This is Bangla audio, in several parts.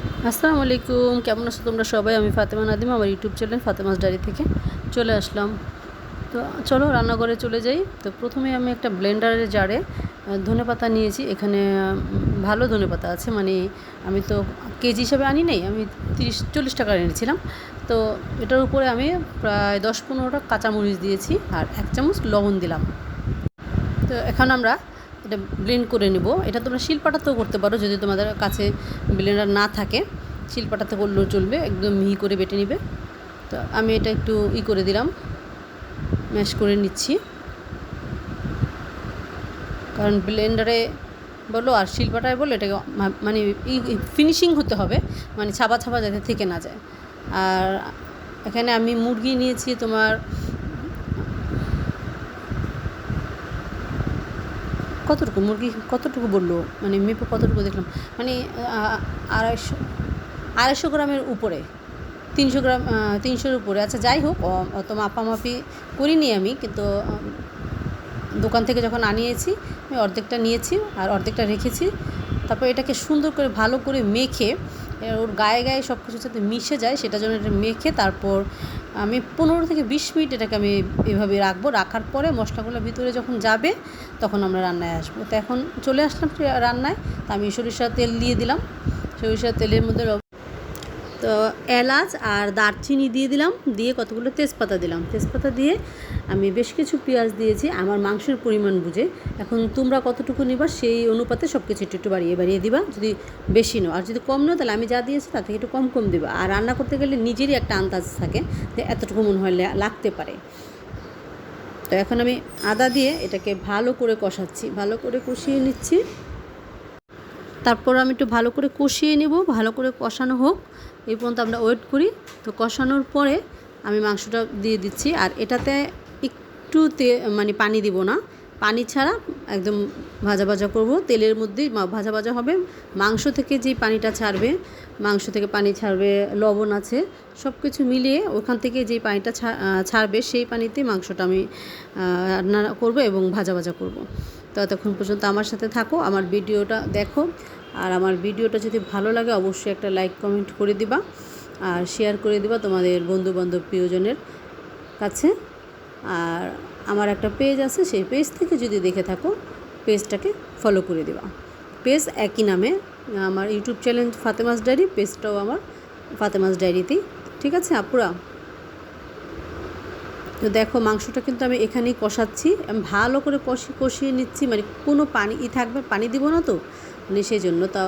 আসসালামু আলাইকুম, কেমন আছো তোমরা সবাই? আমি ফাতেমা নাদিম, আমার ইউটিউব চ্যানেল ফাতেমাস ডায়েরি থেকে চলে আসলাম। তো চলো রান্নাঘরে চলে যাই। তো প্রথমে আমি একটা ব্লেন্ডারের জারে ধনেপাতা নিয়েছি। এখানে ভালো ধনেপাতা আছে, মানে আমি তো কেজি হিসাবে আনি নাই, আমি 30-40 টাকা এনেছিলাম। তো এটার উপরে আমি প্রায় 10-15টা কাঁচামরিচ দিয়েছি আর 1 চামচ লবণ দিলাম। তো এখন আমরা এটা ব্লেন্ড করে নেব। এটা তোমরা শিলপাটাতেও করতে পারো, যদি তোমাদের কাছে ব্লেন্ডার না থাকে শিলপাটাতে করলেও চলবে, একদম মিহি করে বেটে নিবে। তো আমি এটা একটু করে দিলাম, ম্যাশ করে নিচ্ছি, কারণ ব্লেন্ডারে বলো আর শিলপাটায় বলো এটাকে মানে ফিনিশিং হতে হবে, মানে ছাপা ছাপা যাতে থেকে না যায়। আর এখানে আমি মুরগি নিয়েছি তোমার কতটুকু, মুরগি কতটুকু বললো, মানে মেপে কতটুকু দেখলাম, মানে 250 গ্রামের উপরে, 300 গ্রাম, 300-র উপরে। আচ্ছা যাই হোক, অত মাপামাপি করিনি আমি, কিন্তু দোকান থেকে যখন আনিয়েছি আমি অর্ধেকটা নিয়েছি আর অর্ধেকটা রেখেছি। তারপর এটাকে সুন্দর করে ভালো করে মেখে, ওর গায়ে গায়ে সব কিছু যাতে মিশে যায় সেটার জন্য এটা মেখে তারপর আমি 15 থেকে 20 মিনিট এটাকে আমি এভাবে রাখবো। রাখার পরে মশলাগুলো ভিতরে যখন যাবে তখন আমরা রান্নায় আসবো। তো এখন চলে আসলাম রান্নায়। তো আমি সরিষার তেল দিয়ে দিলাম, সরিষার তেলের মধ্যে তো এলাচ আর দারচিনি দিয়ে দিলাম, দিয়ে কতগুলো তেজপাতা দিলাম, তেজপাতা দিয়ে আমি বেশ কিছু পেঁয়াজ দিয়েছি আমার মাংসের পরিমাণ বুঝে। এখন তোমরা কতটুকু নিবা সেই অনুপাতে সব কিছু একটু একটু বাড়িয়ে বাড়িয়ে দিবা, যদি বেশি নাও, আর যদি কম নাও তাহলে আমি যা দিয়েছি তার থেকে একটু কম কম দিবা। আর রান্না করতে গেলে নিজেরই একটা আন্দাজ থাকে যে এতটুকু মনে হয় লাগতে পারে। তো এখন আমি আদা দিয়ে এটাকে ভালো করে কষাচ্ছি, ভালো করে কষিয়ে নিচ্ছি। তারপর আমি একটু ভালো করে কষিয়ে নেব, ভালো করে কষানো হোক এই পর্যন্ত আমরা ওয়েট করি। তো কষানোর পরে আমি মাংসটা দিয়ে দিচ্ছি, আর এটাতে একটু মানে পানি দিব না, পানি ছাড়া একদম ভাজা ভাজা করব, তেলের মধ্যেই ভাজা ভাজা হবে। মাংস থেকে যেই পানিটা ছাড়বে, মাংস থেকে পানি ছাড়বে, লবণ আছে, সব কিছু মিলিয়ে ওখান থেকে যেই পানিটা ছাড়বে সেই পানিতে মাংসটা আমি রান্না করব এবং ভাজা ভাজা করব। তো ততক্ষণ পর্যন্ত আমার সাথে থাকো, আমার ভিডিওটা দেখো। আর আমার ভিডিওটা যদি ভালো লাগে অবশ্যই একটা লাইক কমেন্ট করে দিবা আর শেয়ার করে দিবা তোমাদের বন্ধুবান্ধব প্রিয়জনের কাছে। আর আমার একটা পেজ আছে, সেই পেজ থেকে যদি দেখে থাকো পেজটাকে ফলো করে দিবা। পেজ একই নামে, আমার ইউটিউব চ্যানেল ফাতেমাস ডায়েরি, পেজটাও আমার ফাতেমাস ডায়েরিতেই। ঠিক আছে আপুরা? তো দেখো মাংসটা কিন্তু আমি এখানেই কষাচ্ছি, আমি ভালো করে কষিয়ে নিচ্ছি, মানে কোনো পানি থাকবে, পানি দিব না তো, মানে সেই জন্য। তা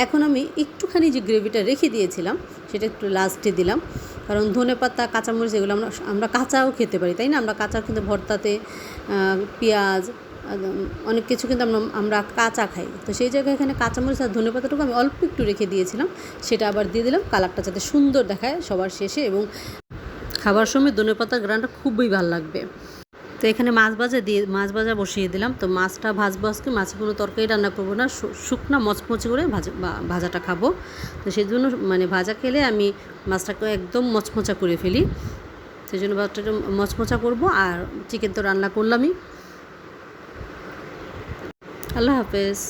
এখন আমি একটুখানি যে গ্রেভিটা রেখে দিয়েছিলাম সেটা একটু লাস্টে দিলাম, কারণ ধনেপাতা কাঁচামরিচ এগুলো আমরা কাঁচাও খেতে পারি, তাই না? আমরা কাঁচা কিন্তু ভর্তাতে পেঁয়াজ অনেক কিছু কিন্তু আমরা কাঁচা খাই। তো সেই জায়গায় এখানে কাঁচামরিচ আর ধনেপাতাটুকু আমি অল্প একটু রেখে দিয়েছিলাম, সেটা আবার দিয়ে দিলাম, কালারটা যাতে সুন্দর দেখায় সবার শেষে, এবং খাবার সময় ধনেপাতার ঘ্রাণটা খুবই ভালো লাগবে। তো এখানে মাছ ভাজা বসিয়ে দিলাম। তো মাছটা ভাজবো আজকে, মাছে কোনো তরকারি রান্না করবো না, শুকনা মচমচে করে ভাজাটা খাবো। তো সেই জন্য মানে ভাজা খেলে আমি মাছটাকে একদম মচমচা করে ফেলি, সেই জন্য ভাতটা মচমচা করবো। আর চিকেন তো রান্না করলামই। আল্লাহ হাফেজ।